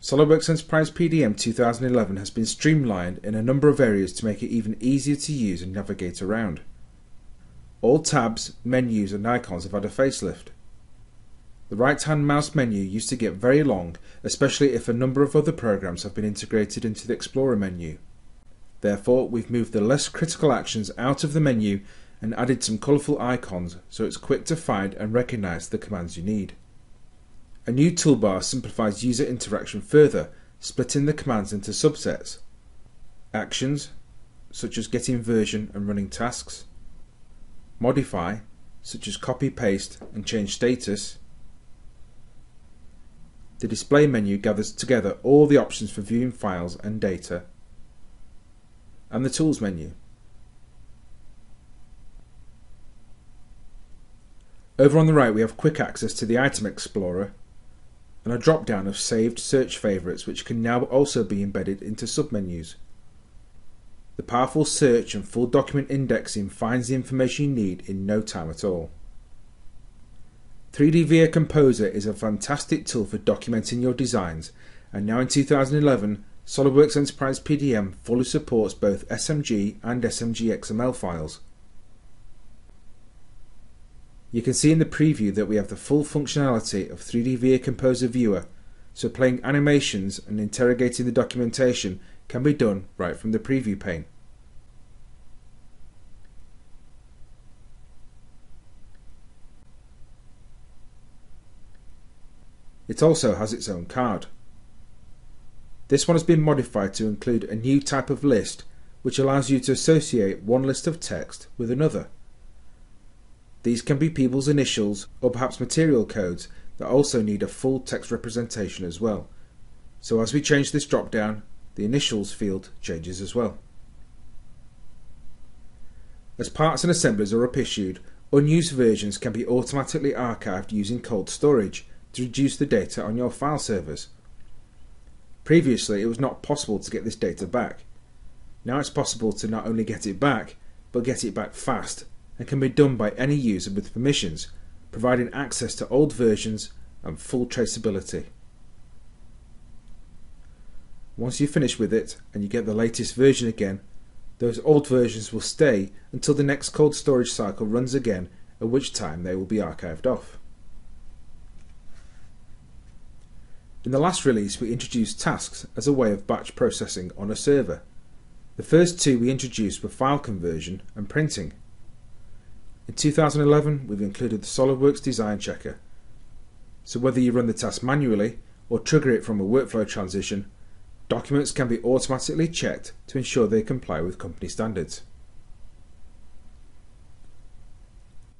SolidWorks Enterprise PDM 2011 has been streamlined in a number of areas to make it even easier to use and navigate around. All tabs, menus and icons have had a facelift. The right-hand mouse menu used to get very long, especially if a number of other programs have been integrated into the Explorer menu. Therefore, we've moved the less critical actions out of the menu and added some colourful icons so it's quick to find and recognise the commands you need. A new toolbar simplifies user interaction further, splitting the commands into subsets. Actions, such as getting version and running tasks. Modify, such as copy, paste and change status. The display menu gathers together all the options for viewing files and data. And the tools menu. Over on the right we have quick access to the item explorer and a drop down of saved search favourites which can now also be embedded into submenus. The powerful search and full document indexing finds the information you need in no time at all. 3D VIA Composer is a fantastic tool for documenting your designs, and now in 2011 SolidWorks Enterprise PDM fully supports both SMG and SMG XML files. You can see in the preview that we have the full functionality of 3D VIA Composer Viewer, so playing animations and interrogating the documentation can be done right from the preview pane. It also has its own card. This one has been modified to include a new type of list which allows you to associate one list of text with another. These can be people's initials or perhaps material codes that also need a full text representation as well. So as we change this drop down, the initials field changes as well. As parts and assemblies are up-issued, unused versions can be automatically archived using cold storage to reduce the data on your file servers. Previously it was not possible to get this data back. Now it's possible to not only get it back, but get it back fast, and can be done by any user with permissions, providing access to old versions and full traceability. Once you finish with it and you get the latest version again, those old versions will stay until the next cold storage cycle runs again, at which time they will be archived off. In the last release we introduced tasks as a way of batch processing on a server. The first two we introduced were file conversion and printing. In 2011 we've included the SolidWorks Design Checker. So whether you run the task manually or trigger it from a workflow transition, documents can be automatically checked to ensure they comply with company standards.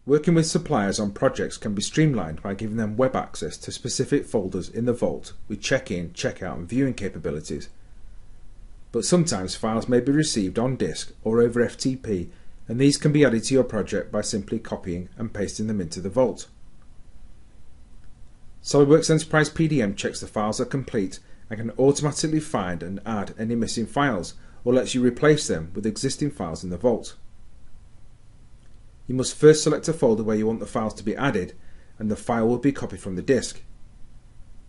Working with suppliers on projects can be streamlined by giving them web access to specific folders in the vault with check-in, check-out and viewing capabilities. But sometimes files may be received on disk or over FTP, and these can be added to your project by simply copying and pasting them into the vault. SolidWorks Enterprise PDM checks the files are complete and can automatically find and add any missing files, or lets you replace them with existing files in the vault. You must first select a folder where you want the files to be added, and the file will be copied from the disk.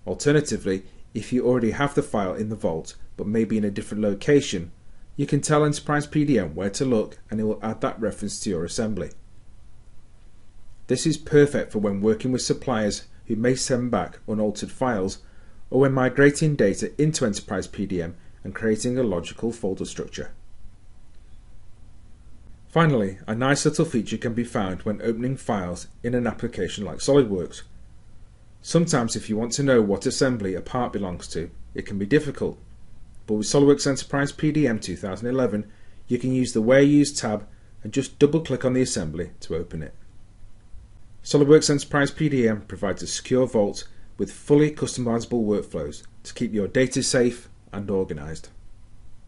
Alternatively, if you already have the file in the vault but maybe in a different location, you can tell Enterprise PDM where to look and it will add that reference to your assembly. This is perfect for when working with suppliers who may send back unaltered files, or when migrating data into Enterprise PDM and creating a logical folder structure. Finally, a nice little feature can be found when opening files in an application like SolidWorks. Sometimes if you want to know what assembly a part belongs to, it can be difficult, but with SolidWorks Enterprise PDM 2011 you can use the Where Used tab and just double click on the assembly to open it. SolidWorks Enterprise PDM provides a secure vault with fully customizable workflows to keep your data safe and organised.